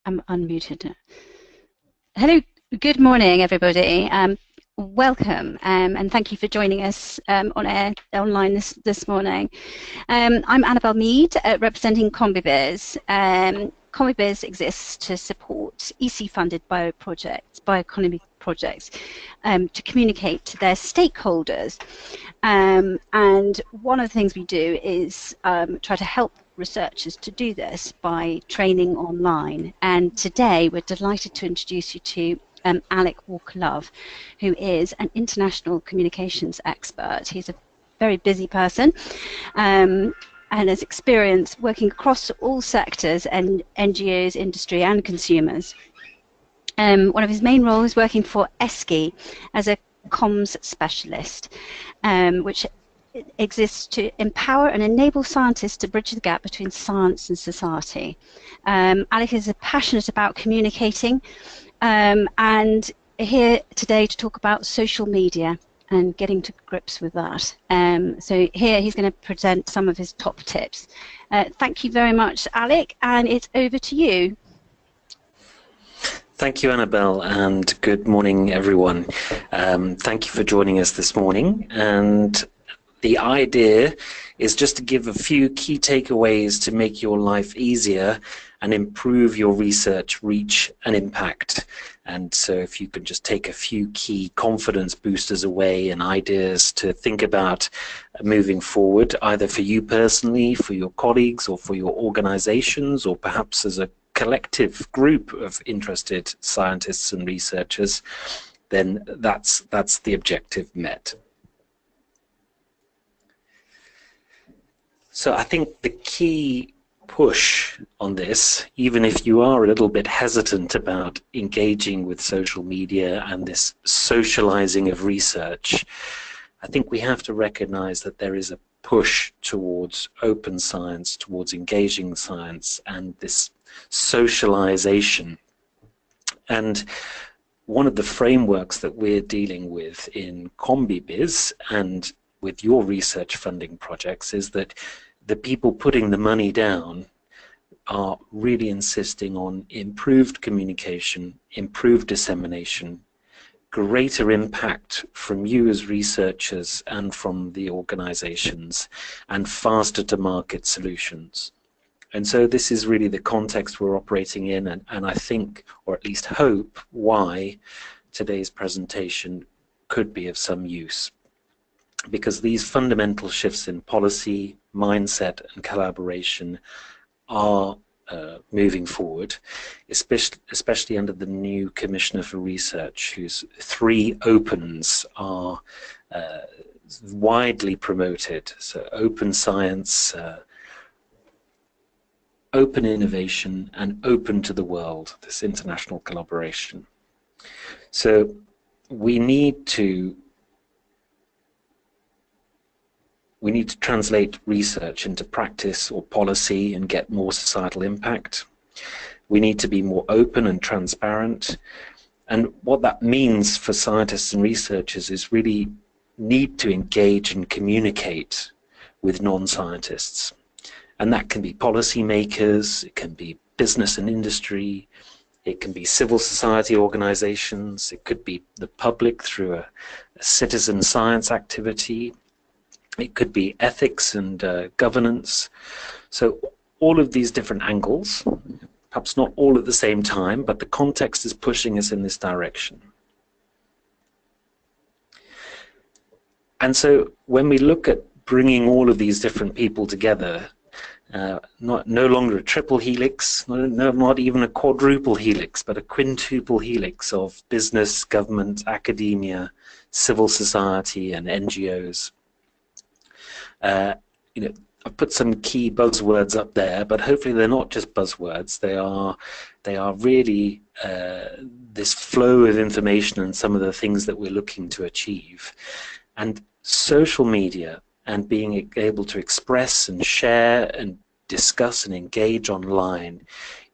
I'm unmuted. Hello, good morning, everybody. Welcome, and thank you for joining us online this morning. I'm Annabelle Mead, representing CombiBiz. CombiBiz exists to support ESCI-funded bioeconomy projects, to communicate to their stakeholders. And one of the things we do is try to help researchers to do this by training online. And today we're delighted to introduce you to Alec Walker-Love, who is an international communications expert. He's a very busy person and has experience working across all sectors and NGOs, industry and consumers. One of his main roles is working for ESCI as a comms specialist, which exists to empower and enable scientists to bridge the gap between science and society. Alec is passionate about communicating and here today to talk about social media and getting to grips with that. So here he's going to present some of his top tips. Thank you very much, Alec, and it's over to you. Thank you, Annabelle, and good morning, everyone. Thank you for joining us this morning. And the idea is just to give a few key takeaways to make your life easier and improve your research reach and impact. And so if you could just take a few key confidence boosters away and ideas to think about moving forward, either for you personally, for your colleagues, or for your organizations, or perhaps as a collective group of interested scientists and researchers, then that's the objective met. So I think the key push on this, even if you are a little bit hesitant about engaging with social media and this socializing of research, I think we have to recognize that there is a push towards open science, towards engaging science, and this socialization. And one of the frameworks that we're dealing with in CombiBiz and with your research funding projects is that the people putting the money down are really insisting on improved communication, improved dissemination, greater impact from you as researchers and from the organizations, and faster to market solutions. And so this is really the context we're operating in, and I think, or at least hope, why today's presentation could be of some use. Because these fundamental shifts in policy, mindset and collaboration are moving forward, especially under the new Commissioner for Research, whose 3 opens are widely promoted. So open science, open innovation, and open to the world, this international collaboration. So we need to translate research into practice or policy and get more societal impact. We need to be more open and transparent. And what that means for scientists and researchers is really need to engage and communicate with non-scientists. And that can be policymakers, it can be business and industry, it can be civil society organizations, it could be the public through a citizen science activity, it could be ethics and governance. So all of these different angles, perhaps not all at the same time, but the context is pushing us in this direction. And so when we look at bringing all of these different people together, no longer a triple helix, not even a quadruple helix, but a quintuple helix of business, government, academia, civil society, and NGOs. I've put some key buzzwords up there, but hopefully they're not just buzzwords. They are really this flow of information and some of the things that we're looking to achieve. And social media and being able to express and share and discuss and engage online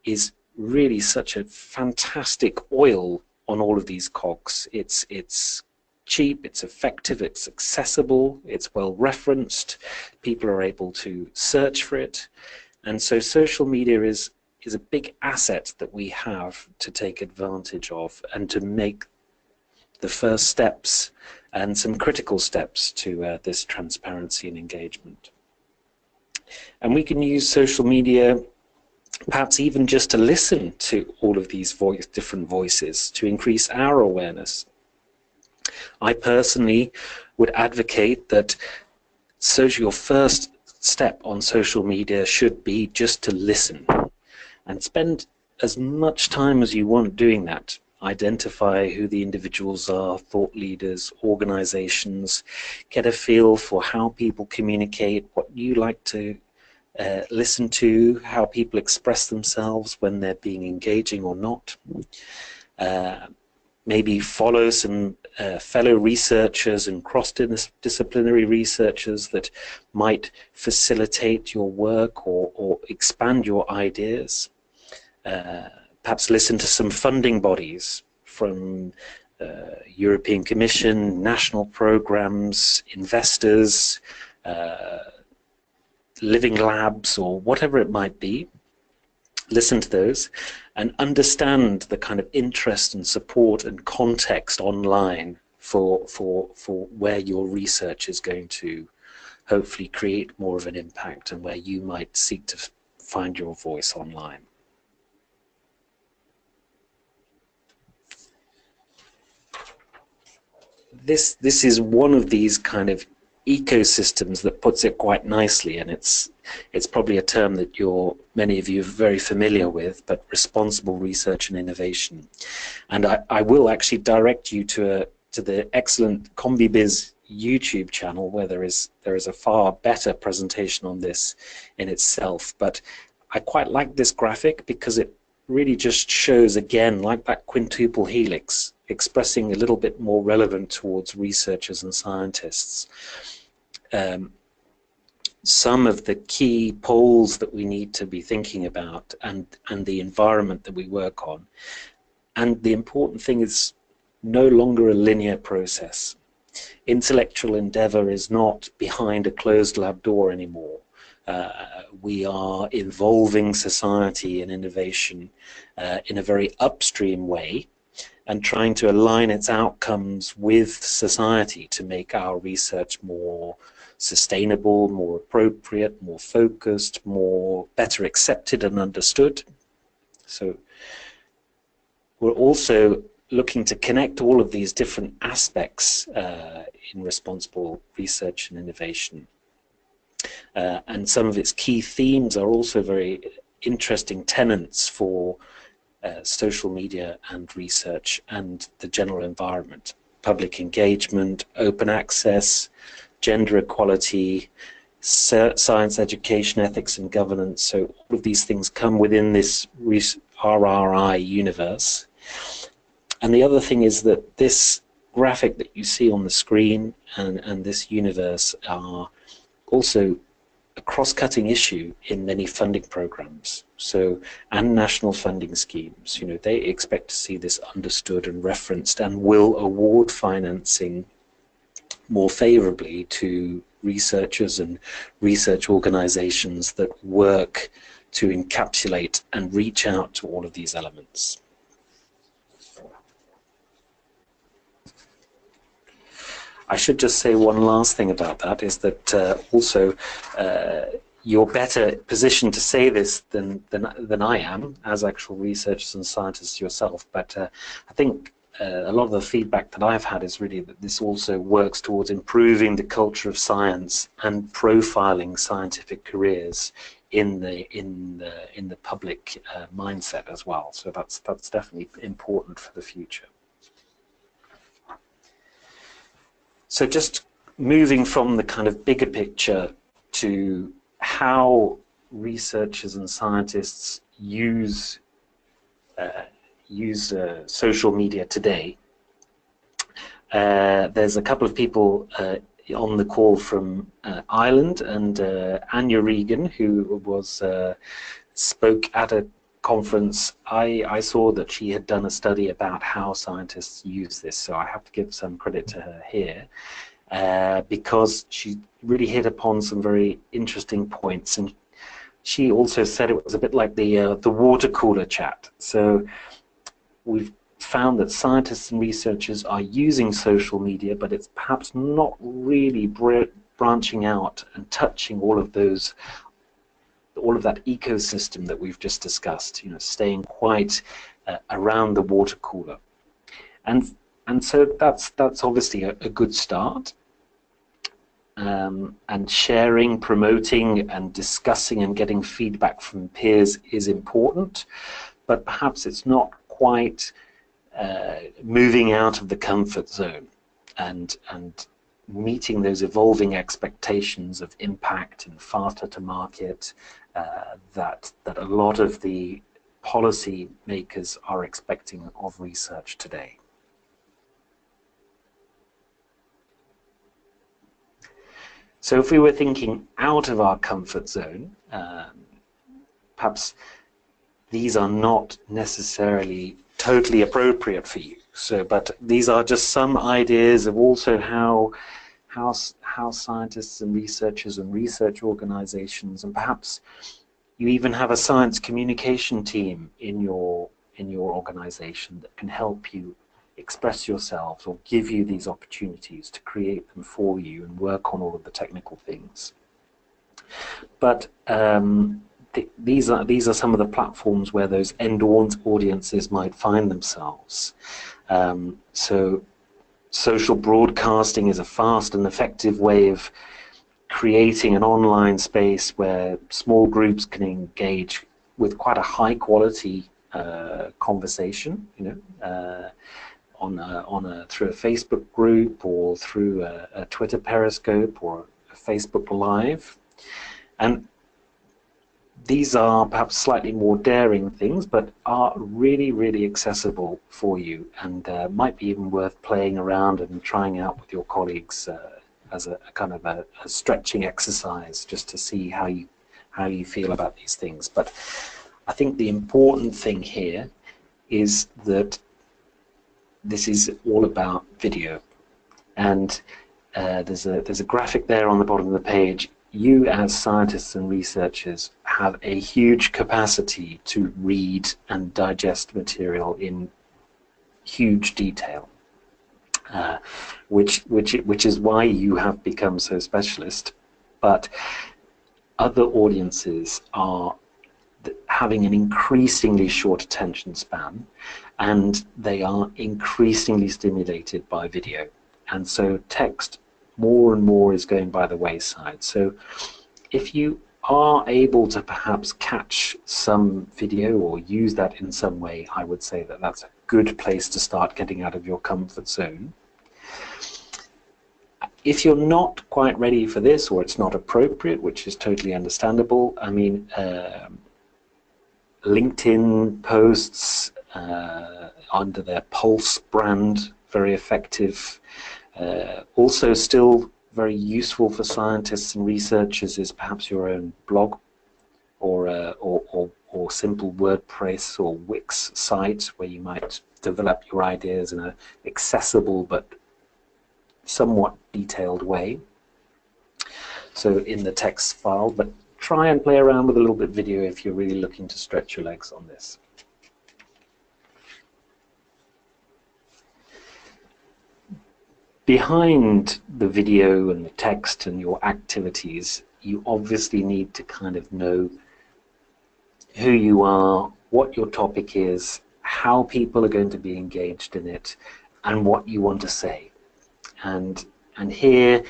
is really such a fantastic oil on all of these cogs. It's cheap, it's effective, it's accessible, it's well referenced, people are able to search for it. And so social media is is a big asset that we have to take advantage of and to make the first steps and some critical steps to this transparency and engagement. And we can use social media perhaps even just to listen to all of these different voices to increase our awareness. I personally would advocate that your first step on social media should be just to listen and spend as much time as you want doing that. Identify who the individuals are, thought leaders, organizations, get a feel for how people communicate, what you like to listen to, how people express themselves when they're being engaging or not. Maybe follow some fellow researchers and cross-disciplinary researchers that might facilitate your work or expand your ideas. Perhaps listen to some funding bodies from European Commission, national programs, investors, living labs, or whatever it might be. Listen to those and understand the kind of interest and support and context online for where your research is going to hopefully create more of an impact and where you might seek to find your voice online. This is one of these kind of ecosystems that puts it quite nicely, and it's probably a term that many of you are very familiar with, but responsible research and innovation. And I will actually direct you to the excellent CombiBiz YouTube channel, where there is a far better presentation on this in itself. But I quite like this graphic because it really just shows, again, like that quintuple helix, expressing a little bit more relevant towards researchers and scientists. Some of the key poles that we need to be thinking about and the environment that we work on. And the important thing is no longer a linear process. Intellectual endeavor is not behind a closed lab door anymore. We are involving society and innovation in a very upstream way and trying to align its outcomes with society to make our research more sustainable, more appropriate, more focused, better accepted and understood. So we're also looking to connect all of these different aspects in responsible research and innovation. And some of its key themes are also very interesting tenets for social media and research and the general environment. Public engagement, open access, gender equality, science education, ethics and governance. So all of these things come within this RRI universe. And the other thing is that this graphic that you see on the screen and this universe are also a cross-cutting issue in many funding programs, and national funding schemes. They expect to see this understood and referenced and will award financing more favorably to researchers and research organizations that work to encapsulate and reach out to all of these elements. I should just say one last thing about that, is that also you're better positioned to say this than I am as actual researchers and scientists yourself, but I think a lot of the feedback that I've had is really that this also works towards improving the culture of science and profiling scientific careers in the public mindset as well. So that's definitely important for the future. So just moving from the kind of bigger picture to how researchers and scientists use social media today. There's a couple of people on the call from Ireland, and Anya Regan, who spoke at a conference. I saw that she had done a study about how scientists use this, so I have to give some credit to her here, because she really hit upon some very interesting points. And she also said it was a bit like the water cooler chat. So we've found that scientists and researchers are using social media, but it's perhaps not really branching out and touching all of that ecosystem that we've just discussed. Staying quite around the water cooler, and so that's obviously a good start. And sharing, promoting, and discussing and getting feedback from peers is important, but perhaps it's not quite moving out of the comfort zone and meeting those evolving expectations of impact and faster to market that a lot of the policy makers are expecting of research today. So if we were thinking out of our comfort zone, perhaps these are not necessarily totally appropriate for you. But these are just some ideas of also how scientists and researchers and research organizations, and perhaps you even have a science communication team in your organization that can help you express yourselves or give you these opportunities to create them for you and work on all of the technical things. But these are some of the platforms where those end audiences might find themselves. So social broadcasting is a fast and effective way of creating an online space where small groups can engage with quite a high quality conversation, through a Facebook group or through a Twitter Periscope or a Facebook Live. And these are perhaps slightly more daring things, but are really, really accessible for you, and might be even worth playing around and trying out with your colleagues as a kind of a stretching exercise, just to see how you feel about these things. But I think the important thing here is that this is all about video, and there's a graphic there on the bottom of the page. You as scientists and researchers have a huge capacity to read and digest material in huge detail, which is why you have become so specialist. But other audiences are having an increasingly short attention span, and they are increasingly stimulated by video, and so text more and more is going by the wayside. So if you are able to perhaps catch some video or use that in some way, I would say that that's a good place to start getting out of your comfort zone. If you're not quite ready for this, or it's not appropriate, which is totally understandable, I mean, LinkedIn posts under their Pulse brand, very effective. Also still very useful for scientists and researchers is perhaps your own blog or simple WordPress or Wix site, where you might develop your ideas in an accessible but somewhat detailed way. So in the text file, but try and play around with a little bit of video if you're really looking to stretch your legs on this. Behind the video and the text and your activities, you obviously need to kind of know who you are, what your topic is, how people are going to be engaged in it, and what you want to say. And here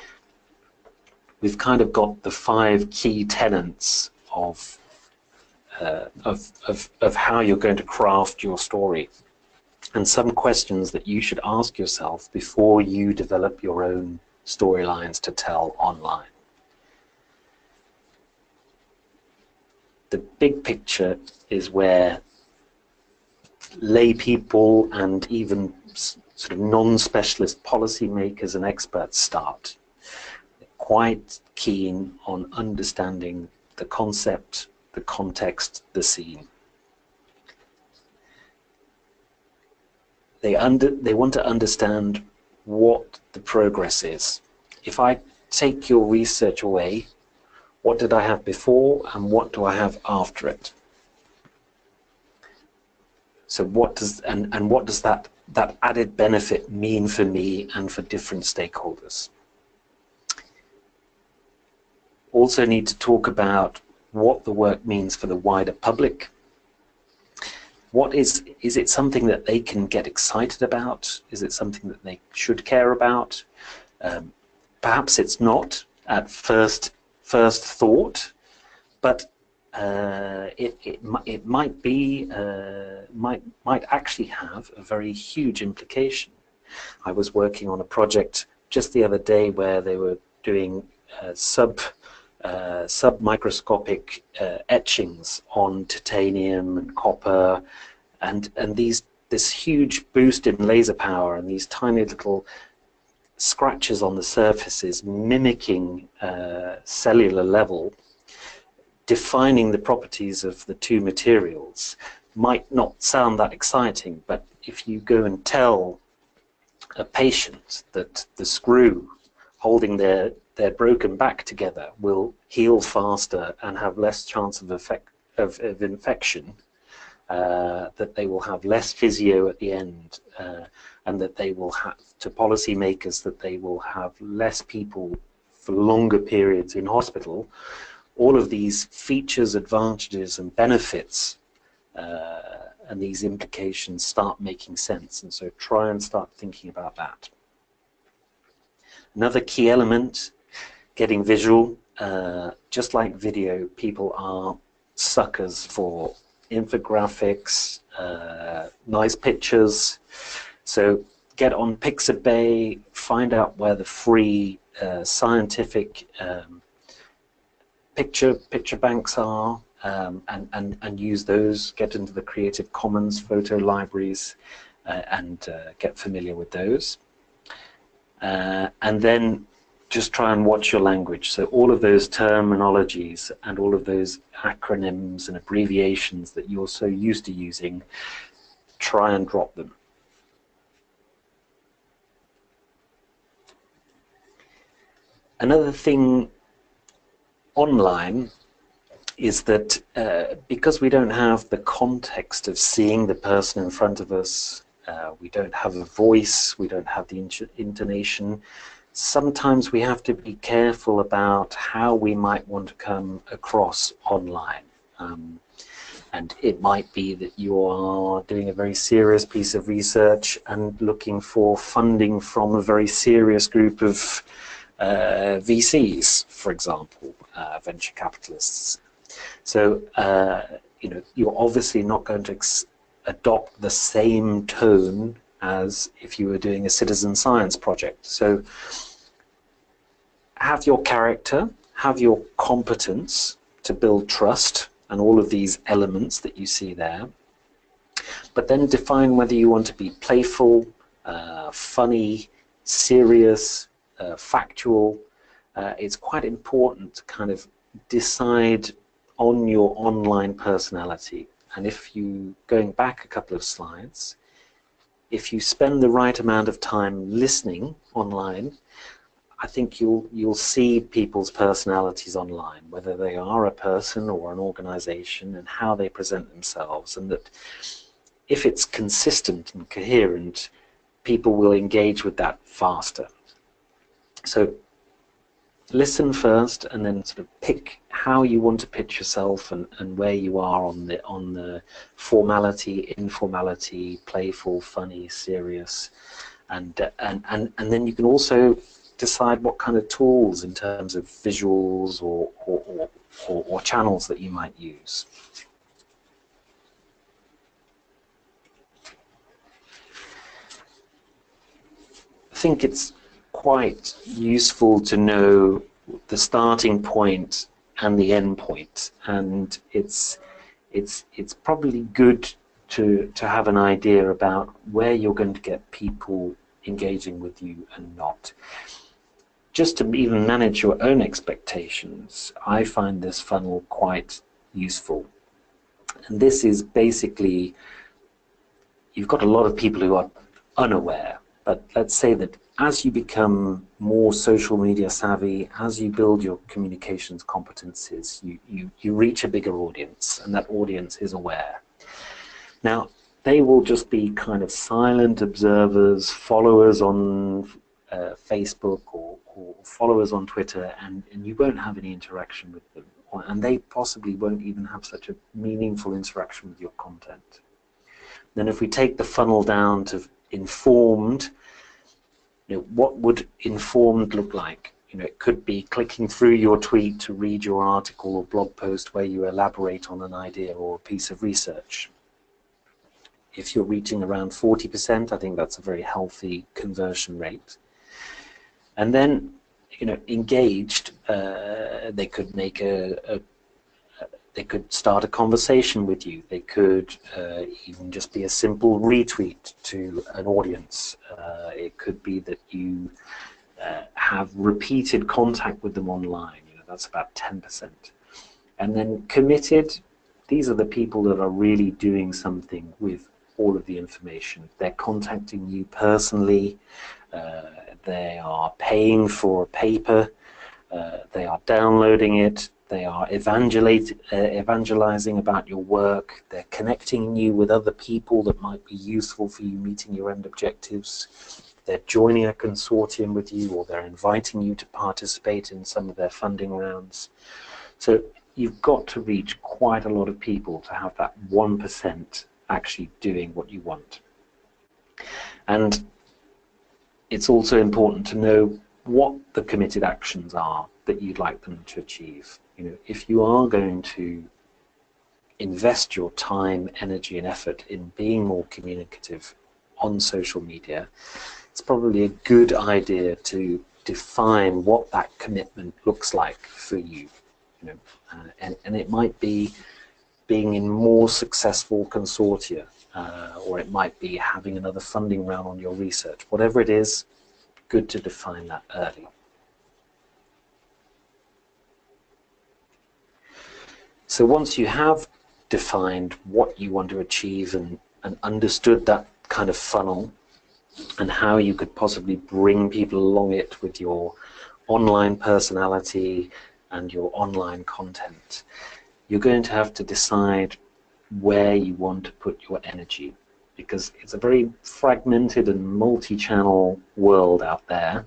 we've kind of got the 5 key tenets of how you're going to craft your story, and some questions that you should ask yourself before you develop your own storylines to tell online. The big picture is where lay people and even sort of non-specialist policymakers and experts start. They're quite keen on understanding the concept, the context, the scene. They want to understand what the progress is. If I take your research away, What did I have before and what do I have after it? So what does that added benefit mean for me and for different stakeholders? Also need to talk about what the work means for the wider public. What is it something that they can get excited about? Is it something that they should care about? Perhaps it's not at first thought, but it might be might actually have a very huge implication. I was working on a project just the other day where they were doing sub-microscopic etchings on titanium and copper, and this huge boost in laser power and these tiny little scratches on the surfaces mimicking cellular level, defining the properties of the two materials, might not sound that exciting, but if you go and tell a patient that the screw holding their broken back together will heal faster and have less chance of infection, that they will have less physio at the end, and that they will have, to policymakers, that they will have less people for longer periods in hospital, all of these features, advantages and benefits and these implications start making sense. And so try and start thinking about that. Another key element, getting visual. Just like video, people are suckers for infographics, nice pictures. So get on Pixabay, find out where the free scientific picture banks are, and use those. Get into the Creative Commons photo libraries and get familiar with those. And then just try and watch your language. So all of those terminologies and all of those acronyms and abbreviations that you're so used to using, try and drop them. Another thing online is that because we don't have the context of seeing the person in front of us, we don't have a voice, we don't have the intonation, sometimes we have to be careful about how we might want to come across online. And it might be that you are doing a very serious piece of research and looking for funding from a very serious group of VCs, for example, venture capitalists. So, you're obviously not going to adopt the same tone as if you were doing a citizen science project. So have your character, have your competence to build trust and all of these elements that you see there, but then define whether you want to be playful, funny, serious, factual. It's quite important to kind of decide on your online personality. And if you, going back a couple of slides, if you spend the right amount of time listening online, I think you'll see people's personalities online, whether they are a person or an organization, and how they present themselves, and that if it's consistent and coherent, people will engage with that faster. So listen first, and then sort of pick how you want to pitch yourself and where you are on the formality, informality, playful, funny, serious, and then you can also decide what kind of tools in terms of visuals or channels that you might use. I think it's quite useful to know the starting point and the end point, and it's probably good to have an idea about where you're going to get people engaging with you and not. Just to even manage your own expectations, I find this funnel quite useful. And this is basically, you've got a lot of people who are unaware, but let's say that as you become more social media savvy, as you build your communications competencies, you reach a bigger audience, and that audience is aware. Now, they will just be kind of silent observers, followers on Facebook or followers on Twitter, and you won't have any interaction with them. And they possibly won't even have such a meaningful interaction with your content. Then if we take the funnel down to informed, what would informed look like? It could be clicking through your tweet to read your article or blog post where you elaborate on an idea or a piece of research. If you're reaching around 40%, I think that's a very healthy conversion rate. And then, engaged, they could make they could start a conversation with you. They could even just be a simple retweet to an audience. It could be that you have repeated contact with them online. That's about 10%. And then committed, these are the people that are really doing something with all of the information. They're contacting you personally. They are paying for a paper. They are downloading it. They are evangelizing about your work. They're connecting you with other people that might be useful for you meeting your end objectives. They're joining a consortium with you, or they're inviting you to participate in some of their funding rounds. So you've got to reach quite a lot of people to have that 1% actually doing what you want. And it's also important to know what the committed actions are that you'd like them to achieve. If you are going to invest your time, energy, and effort in being more communicative on social media, it's probably a good idea to define what that commitment looks like for you. And it might be being in more successful consortia, or it might be having another funding round on your research. Whatever it is, good to define that early. So once you have defined what you want to achieve and understood that kind of funnel and how you could possibly bring people along it with your online personality and your online content, you're going to have to decide where you want to put your energy, because it's a very fragmented and multi-channel world out there.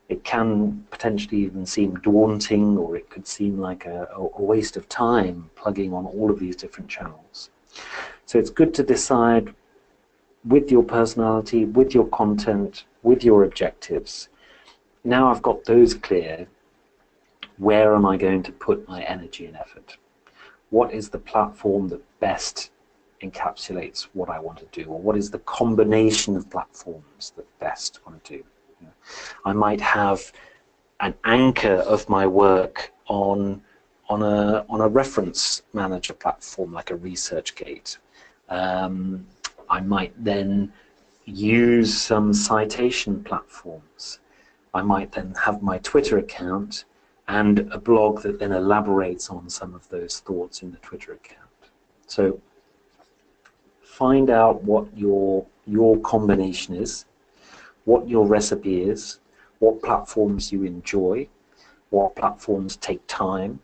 It can potentially even seem daunting, or it could seem like a waste of time plugging on all of these different channels. So it's good to decide with your personality, with your content, with your objectives. Now I've got those clear, where am I going to put my energy and effort? What is the platform that best encapsulates what I want to do, or what is the combination of platforms that best want to do? I might have an anchor of my work on a reference manager platform like a ResearchGate. I might then use some citation platforms. I might then have my Twitter account and a blog that then elaborates on some of those thoughts in the Twitter account. So find out what your combination is, what your recipe is, what platforms you enjoy, what platforms take time,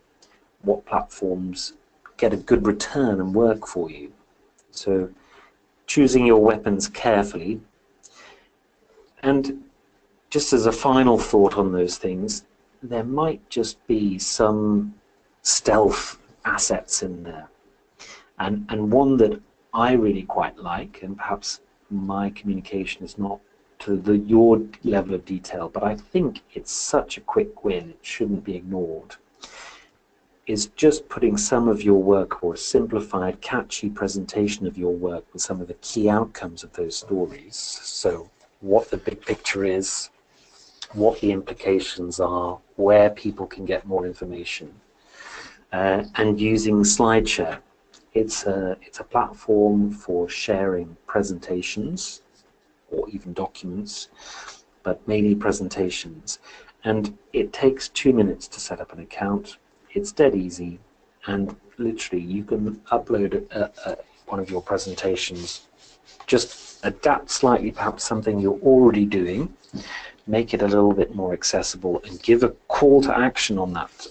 what platforms get a good return and work for you. So choosing your weapons carefully. And just as a final thought on those things, there might just be some stealth assets in there. And one that I really quite like, and perhaps my communication is not to your level of detail, but I think it's such a quick win, it shouldn't be ignored, is just putting some of your work, or a simplified, catchy presentation of your work with some of the key outcomes of those stories. So what the big picture is, what the implications are, where people can get more information, and using SlideShare. It's a platform for sharing presentations or even documents, but mainly presentations. And it takes 2 minutes to set up an account. It's dead easy, and literally you can upload one of your presentations, just adapt slightly perhaps something you're already doing, make it a little bit more accessible, and give a call to action on that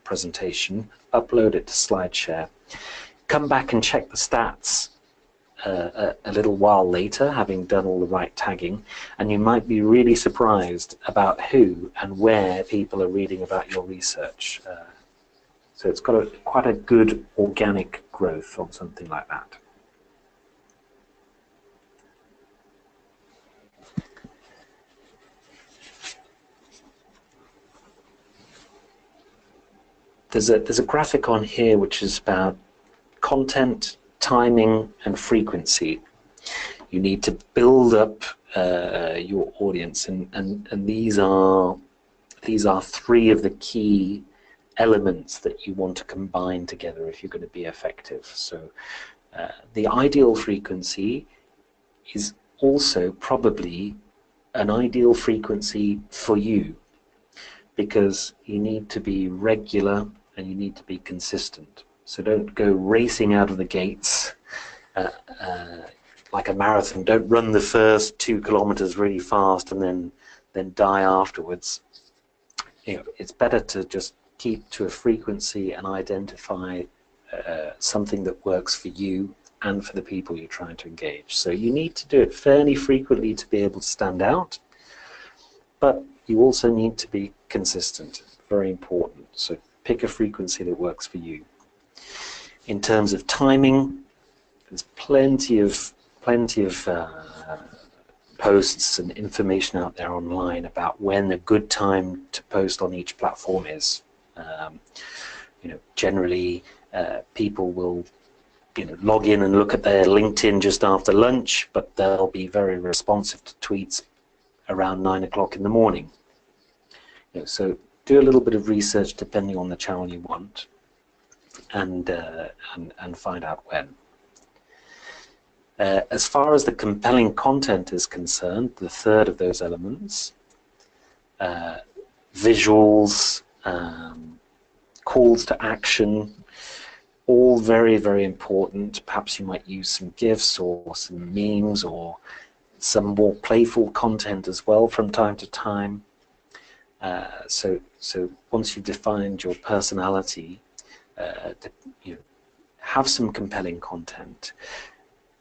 presentation. Upload it to SlideShare. Come back and check the stats a little while later, having done all the right tagging, and you might be really surprised about who and where people are reading about your research. So it's got quite a good organic growth on something like that. There's a graphic on here which is about content, timing, and frequency. You need to build up your audience, and these are three of the key elements that you want to combine together if you're going to be effective. So the ideal frequency is also probably an ideal frequency for you, because you need to be regular and you need to be consistent. So don't go racing out of the gates like a marathon. Don't run the first 2 kilometers really fast and then die afterwards. It's better to just keep to a frequency and identify something that works for you and for the people you're trying to engage. So you need to do it fairly frequently to be able to stand out, but you also need to be consistent. Very important. So pick a frequency that works for you. In terms of timing, there's plenty of posts and information out there online about when a good time to post on each platform is. Generally, people will log in and look at their LinkedIn just after lunch, but they'll be very responsive to tweets around 9 o'clock in the morning. So do a little bit of research depending on the channel you want, and find out when. As far as the compelling content is concerned, the third of those elements, visuals, calls to action, all very, very important. Perhaps you might use some GIFs or some memes or some more playful content as well from time to time. So once you've defined your personality, have some compelling content.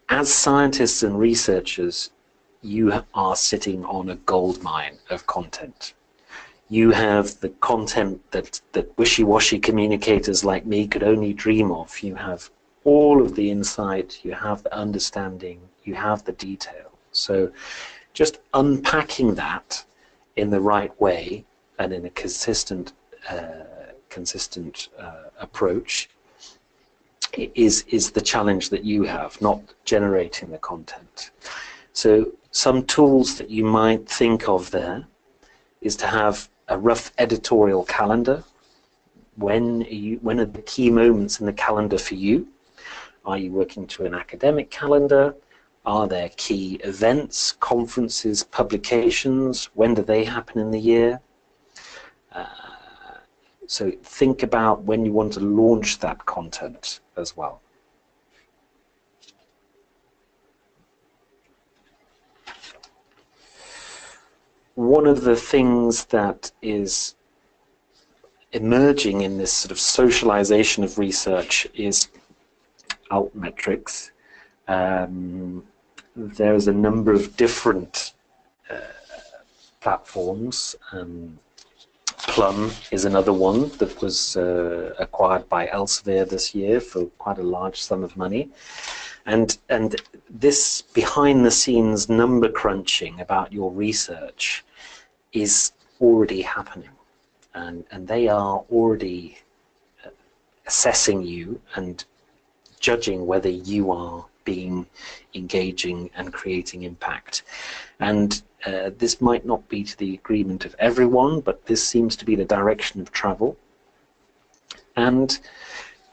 As scientists and researchers, you are sitting on a gold mine of content. You have the content that wishy-washy communicators like me could only dream of. You have all of the insight, you have the understanding, you have the detail. So just unpacking that in the right way and in a consistent approach is the challenge that you have, not generating the content. So some tools that you might think of there is to have a rough editorial calendar. When are the key moments in the calendar for you? Are you working to an academic calendar? Are there key events, conferences, publications? When do they happen in the year? So think about when you want to launch that content as well. One of the things that is emerging in this sort of socialization of research is altmetrics. There's a number of different platforms. Plum is another one that was acquired by Elsevier this year for quite a large sum of money. And this behind-the-scenes number crunching about your research is already happening. And they are already assessing you and judging whether you are being engaging and creating impact. And this might not be to the agreement of everyone, but this seems to be the direction of travel. And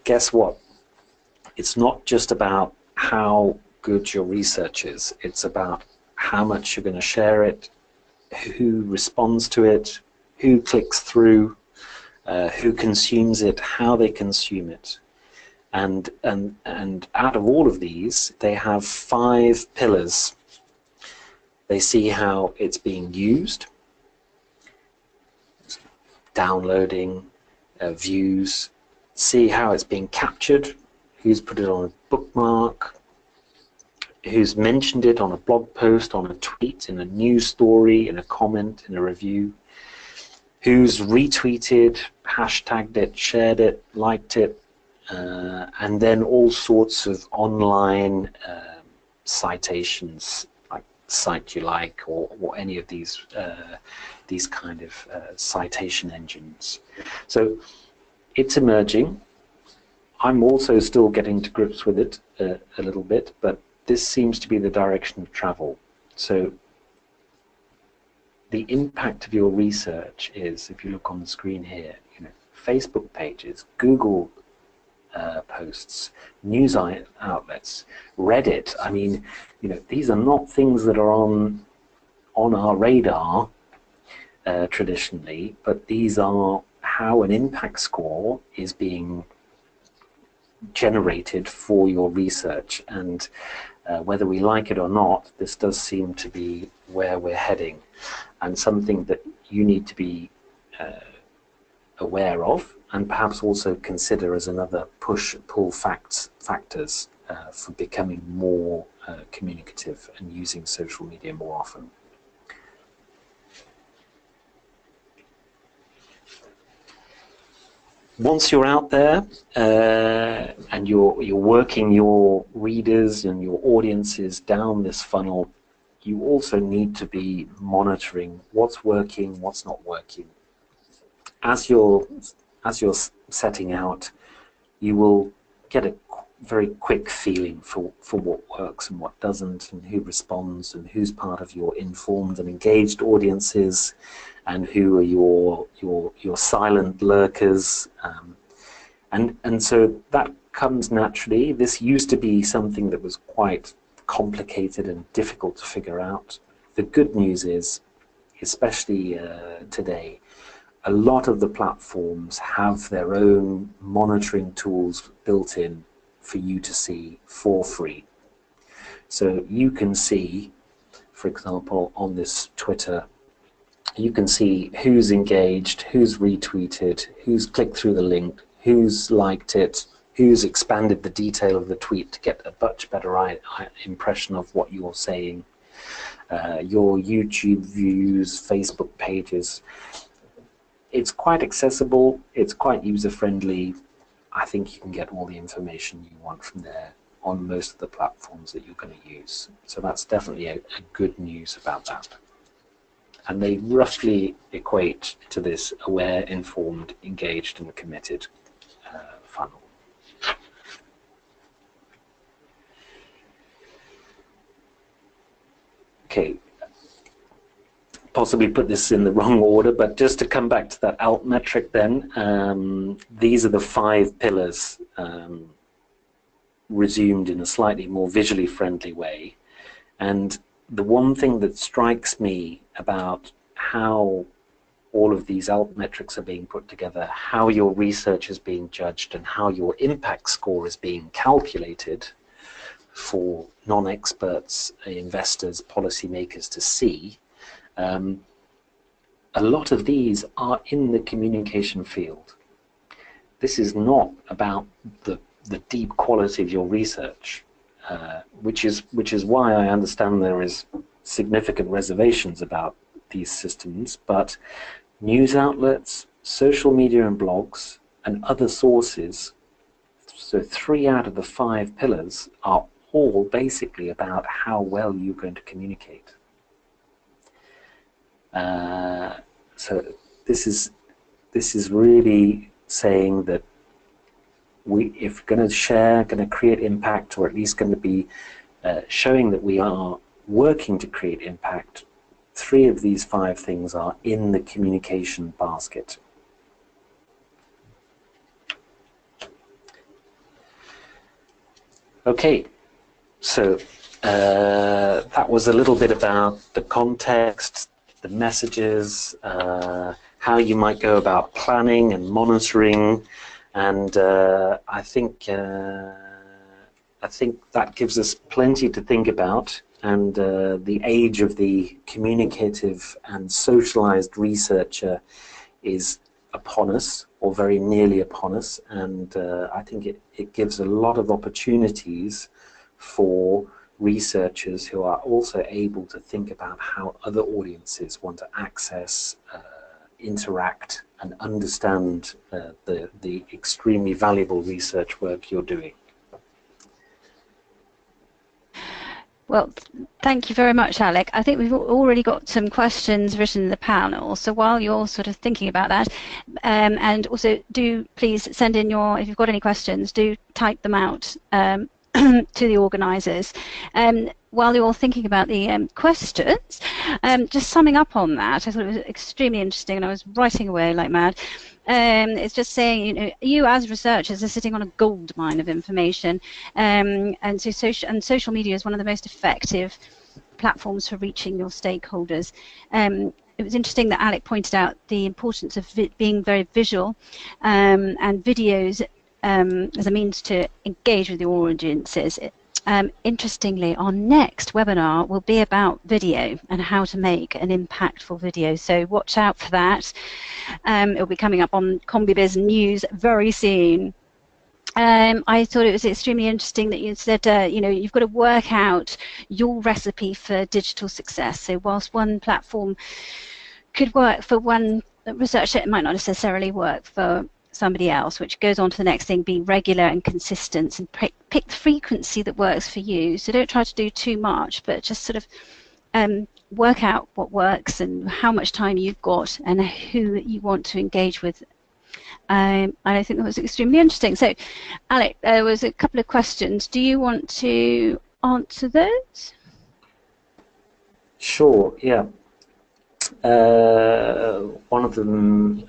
guess what? It's not just about how good your research is. It's about how much you're going to share it, who responds to it, who clicks through, who consumes it, how they consume it. And out of all of these, they have 5 pillars. They see how it's being used, downloading, views, see how it's being captured, who's put it on a bookmark, who's mentioned it on a blog post, on a tweet, in a news story, in a comment, in a review, who's retweeted, hashtagged it, shared it, liked it, and then all sorts of online citations, like Cite You Like, or any of these kind of citation engines. So it's emerging. I'm also still getting to grips with it a little bit, but this seems to be the direction of travel. So the impact of your research is, if you look on the screen here, Facebook pages, Google posts, news outlets, Reddit. I mean, these are not things that are on our radar traditionally, but these are how an impact score is being generated for your research. And whether we like it or not, this does seem to be where we're heading, and something that you need to be aware of, and perhaps also consider as another push-pull factors for becoming more communicative and using social media more often. Once you're out there and you're working your readers and your audiences down this funnel, you also need to be monitoring what's working, what's not working. As you're setting out, you will get a very quick feeling for what works and what doesn't, and who responds, and who's part of your informed and engaged audiences, and who are your silent lurkers, and so that comes naturally. This used to be something that was quite complicated and difficult to figure out. The good news is, especially today, a lot of the platforms have their own monitoring tools built in for you to see for free. So you can see, for example, on this Twitter, you can see who's engaged, who's retweeted, who's clicked through the link, who's liked it, who's expanded the detail of the tweet to get a much better impression of what you're saying, your YouTube views, Facebook pages. It's quite accessible, it's quite user-friendly. I think you can get all the information you want from there on most of the platforms that you're going to use. So that's definitely a good news about that. And they roughly equate to this aware, informed, engaged, and committed funnel. Okay, possibly put this in the wrong order, but just to come back to that ALT metric then, these are the 5 pillars resumed in a slightly more visually friendly way. And the one thing that strikes me about how all of these ALT metrics are being put together, how your research is being judged, and how your impact score is being calculated for non-experts, investors, policymakers to see, a lot of these are in the communication field. This is not about the deep quality of your research, which is why I understand there is significant reservations about these systems, but news outlets, social media and blogs, and other sources, so 3 out of the 5 pillars are all basically about how well you're going to communicate. So this is really saying that if we're going to share, going to create impact, or at least going to be showing that we are working to create impact, 3 of these 5 things are in the communication basket. Okay, so that was a little bit about the context, the messages, how you might go about planning and monitoring, and I think that gives us plenty to think about. and the age of the communicative and socialized researcher is upon us, or very nearly upon us, and I think it gives a lot of opportunities for researchers who are also able to think about how other audiences want to access, interact, and understand the extremely valuable research work you're doing. Well, thank you very much, Alec. I think we've already got some questions written in the panel. So while you're sort of thinking about that, and also do please send in if you've got any questions, do type them out to the organisers. While you're thinking about the questions, just summing up on that, I thought it was extremely interesting, and I was writing away like mad. It's just saying, you as researchers are sitting on a gold mine of information, and so social media is one of the most effective platforms for reaching your stakeholders. It was interesting that Alec pointed out the importance of being very visual, and videos as a means to engage with your audiences. Interestingly, our next webinar will be about video and how to make an impactful video. So watch out for that. It'll be coming up on CombiBiz News very soon. I thought it was extremely interesting that you said, you've got to work out your recipe for digital success. So whilst one platform could work for one researcher, it might not necessarily work for somebody else, which goes on to the next thing: be regular and consistent, and pick the frequency that works for you. So don't try to do too much, but just sort of work out what works and how much time you've got and who you want to engage with. I think that was extremely interesting. So, Alec, there was a couple of questions. Do you want to answer those? Sure, yeah. One of them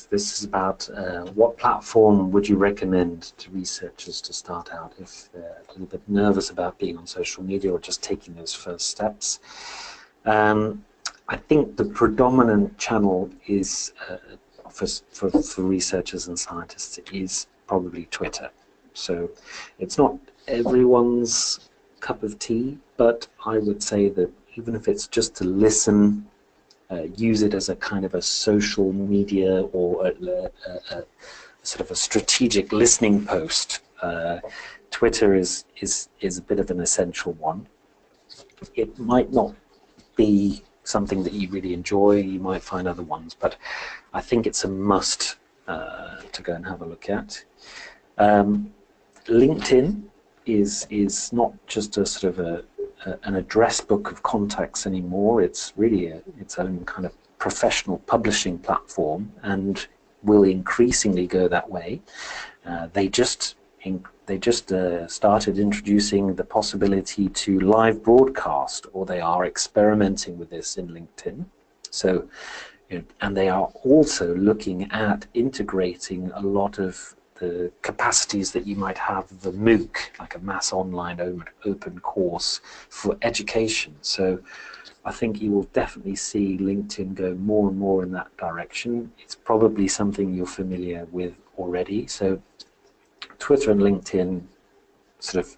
this is about what platform would you recommend to researchers to start out if they're a little bit nervous about being on social media or just taking those first steps. I think the predominant channel is for researchers and scientists is probably Twitter. So it's not everyone's cup of tea, but I would say that even if it's just to listen, use it as a kind of a social media or a sort of a strategic listening post. Twitter is a bit of an essential one. It might not be something that you really enjoy. You might find other ones, but I think it's a must to go and have a look at. LinkedIn is not just a sort of an address book of contacts anymore. It's really its own kind of professional publishing platform, and will increasingly go that way. They just started introducing the possibility to live broadcast, or they are experimenting with this in LinkedIn. So, and they are also looking at integrating a lot of the capacities that you might have of a MOOC, like a mass online open course for education. So I think you will definitely see LinkedIn go more and more in that direction. It's probably something you're familiar with already. So Twitter and LinkedIn, sort of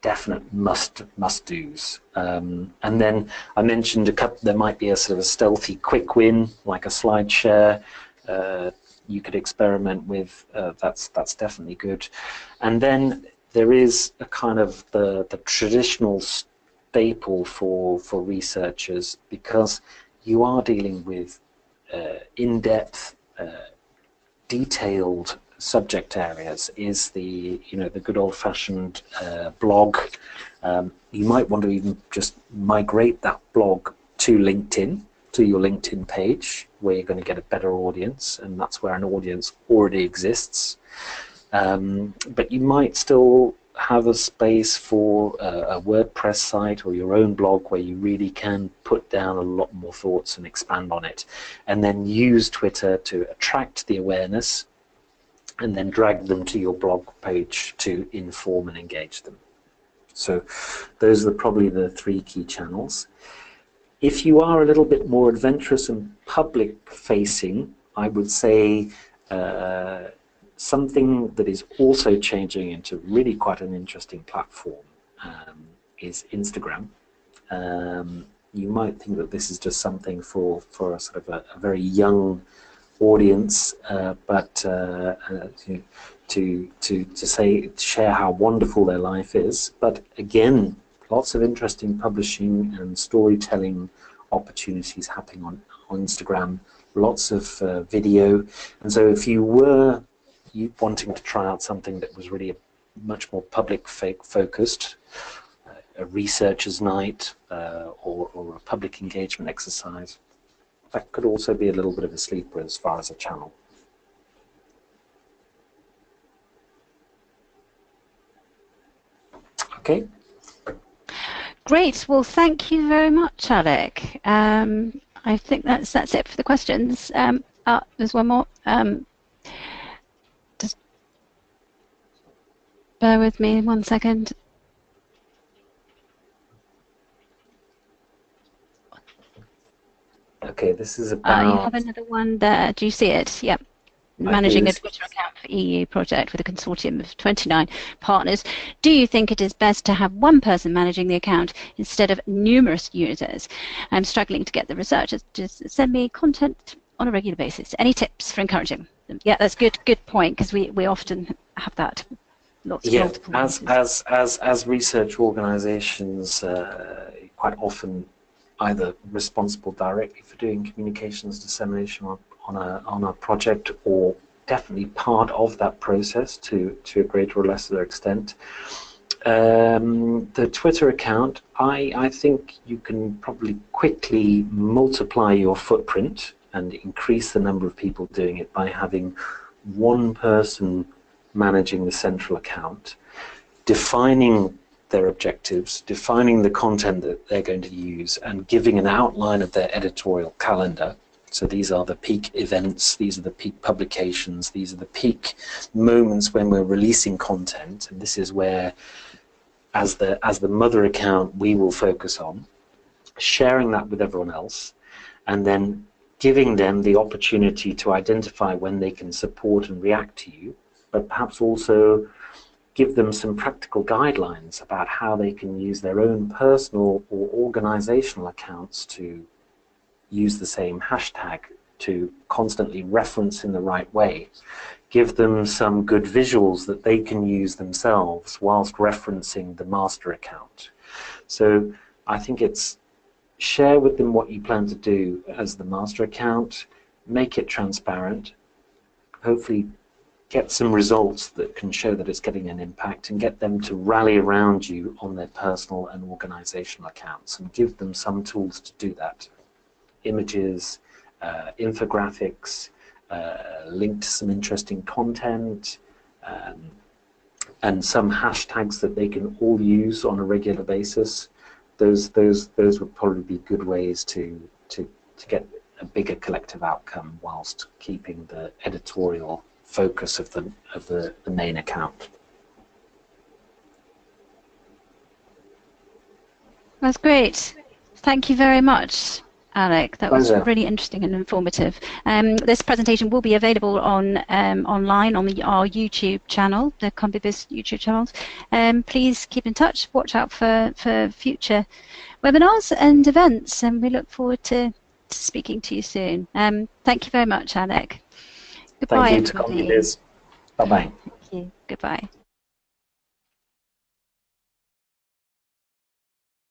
definite must-dos. And then I mentioned a couple. There might be a sort of a stealthy quick win, like a slide share. You could experiment with. That's definitely good. And then there is a kind of the traditional staple for researchers, because you are dealing with in-depth, detailed subject areas, is the good old-fashioned blog. You might want to even just migrate that blog to LinkedIn, to your LinkedIn page, where you're going to get a better audience, and that's where an audience already exists. But you might still have a space for a WordPress site or your own blog where you really can put down a lot more thoughts and expand on it, and then use Twitter to attract the awareness and then drag them to your blog page to inform and engage them. So those are probably the three key channels. If you are a little bit more adventurous and public-facing, I would say something that is also changing into really quite an interesting platform is Instagram. You might think that this is just something for a sort of a very young audience, but to share how wonderful their life is. But again, lots of interesting publishing and storytelling opportunities happening on Instagram. Lots of video, and so if you were wanting to try out something that was really much more public focused, a researcher's night or a public engagement exercise, that could also be a little bit of a sleeper as far as a channel. Okay. Great. Well, thank you very much, Alec. I think that's it for the questions. There's one more. Just bear with me 1 second. Okay, this is about... you have another one there. Do you see it? Yep. Managing a Twitter account for EU project with a consortium of 29 partners. Do you think it is best to have one person managing the account instead of numerous users? I'm struggling to get the researchers to send me content on a regular basis. Any tips for encouraging them? Yeah, that's good point, because we often have that. Lots of multiple users. As research organizations, quite often either responsible directly for doing communications dissemination on a project, or definitely part of that process to a greater or lesser extent. The Twitter account, I think you can probably quickly multiply your footprint and increase the number of people doing it by having one person managing the central account, defining their objectives, defining the content that they're going to use, and giving an outline of their editorial calendar. So these are the peak events, these are the peak publications, these are the peak moments when we're releasing content, and this is where, as the mother account, we will focus on sharing that with everyone else, and then giving them the opportunity to identify when they can support and react to you, but perhaps also give them some practical guidelines about how they can use their own personal or organizational accounts to use the same hashtag, to constantly reference in the right way. Give them some good visuals that they can use themselves whilst referencing the master account. So I think it's share with them what you plan to do as the master account, make it transparent, hopefully get some results that can show that it's getting an impact, and get them to rally around you on their personal and organizational accounts, and give them some tools to do that. Images, infographics, link to some interesting content, and some hashtags that they can all use on a regular basis. Those would probably be good ways to get a bigger collective outcome whilst keeping the editorial focus of the main account. That's great. Thank you very much, Alec. That was really interesting and informative. This presentation will be available on online on our YouTube channel, the CombiBiz YouTube channels. Please keep in touch. Watch out for future webinars and events, and we look forward to speaking to you soon. Thank you very much, Alec. Goodbye, Thank you to CombiBiz. Bye-bye. Thank you. Goodbye.